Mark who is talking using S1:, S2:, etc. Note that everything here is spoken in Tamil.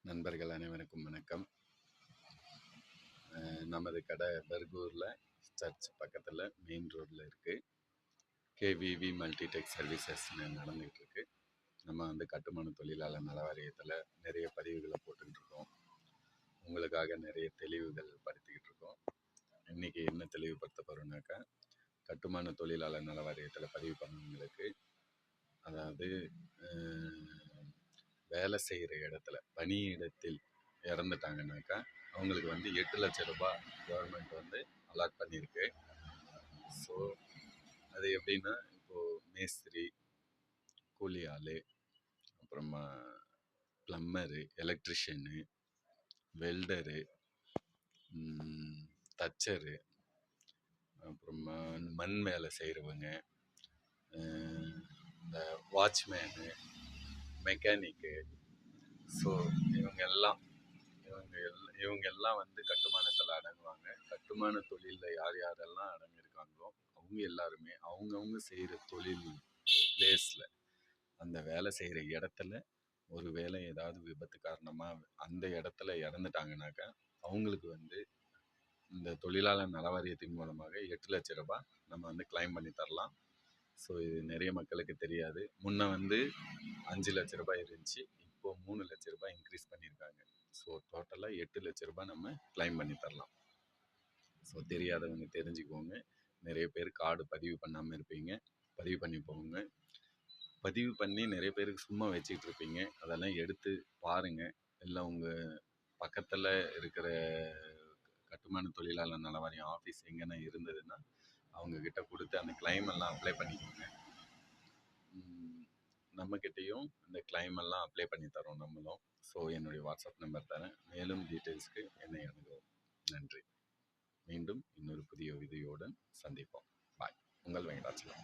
S1: நண்பர்கள் அனைவருக்கும் வணக்கம். நமது கடை பர்கூரில் சர்ச் பக்கத்தில் மெயின் ரோட்டில் இருக்குது. கேவிவி மல்டிடெக் சர்வீசஸ்ன்னு நடந்துகிட்டு இருக்கு. நம்ம வந்து கட்டுமான தொழிலாளர் நல வாரியத்தில் நிறைய பதிவுகளை போட்டுக்கிட்டு இருக்கோம். உங்களுக்காக நிறைய தெளிவுகள் படுத்திக்கிட்டு இருக்கோம். இன்றைக்கி என்ன தெளிவுபடுத்த போகிறோம்னாக்கா, கட்டுமான தொழிலாளர் நல வாரியத்தில் பதிவு பண்ணவங்களுக்கு, அதாவது வேலை செய்கிற இடத்துல பணியிடத்தில் இறந்துட்டாங்கன்னாக்கா அவங்களுக்கு வந்து 8 லட்சம் ரூபாய் கவர்மெண்ட் வந்து அலாட் பண்ணியிருக்கு. ஸோ அது எப்படின்னா, இப்போது மேஸ்திரி, கூலி ஆள், அப்புறமா ப்ளம்மரு, எலக்ட்ரிஷியனு, வெல்டரு, தச்சரு, அப்புறமா மண் வேலை செய்கிறவங்க, இந்த வாட்ச்மேனு, மெக்கானிக்கு, ஸோ இவங்க எல்லாம் வந்து கட்டுமானத்தில் அடங்குவாங்க. கட்டுமான தொழிலில் யார் யாரெல்லாம் அடங்கியிருக்காங்களோ அவங்க எல்லாருமே அவங்கவுங்க செய்கிற தொழில் பிளேஸில், அந்த வேலை செய்கிற இடத்துல ஒரு வேலை ஏதாவது விபத்து காரணமாக அந்த இடத்துல இறந்துட்டாங்கனாக்கா அவங்களுக்கு வந்து இந்த தொழிலாளர் நல வாரியத்தின் மூலமாக 8 லட்சம் ரூபாய் நம்ம வந்து கிளைம் பண்ணி தரலாம். ஸோ இது நிறைய மக்களுக்கு தெரியாது. முன்ன வந்து 5 லட்ச ரூபாய் இருந்துச்சு, இப்போது 3 லட்ச ரூபாய் இன்க்ரீஸ் பண்ணியிருக்காங்க. ஸோ டோட்டலாக 8 லட்ச ரூபாய் நம்ம கிளைம் பண்ணி தரலாம். ஸோ தெரியாதவங்க தெரிஞ்சுக்கோங்க. நிறைய பேர் கார்டு பதிவு பண்ணாமல் இருப்பீங்க, பதிவு பண்ணி போங்க. பதிவு பண்ணி நிறைய பேருக்கு சும்மா வச்சுக்கிட்டு இருப்பீங்க. அதெல்லாம் எடுத்து பாருங்கள். இல்லை உங்கள் பக்கத்தில் இருக்கிற கட்டுமான தொழிலாளர் நல வாரியம் ஆஃபீஸ் எங்கன்னா இருந்ததுன்னா அவங்கக்கிட்ட கொடுத்து அந்த கிளைம் எல்லாம் அப்ளை பண்ணிக்கோங்க. நம்மக்கிட்டேயும் இந்த கிளைம் எல்லாம் அப்ளை பண்ணி தரோம் நம்மளும். ஸோ என்னுடைய வாட்ஸ்அப் நம்பர் தரேன். மேலும் டீட்டெயில்ஸ்க்கு என்னை அணுகவும். நன்றி. மீண்டும் இன்னொரு புதிய விதியுடன் சந்திப்போம். பாய். உங்கள் வெங்கடாச்சலம்.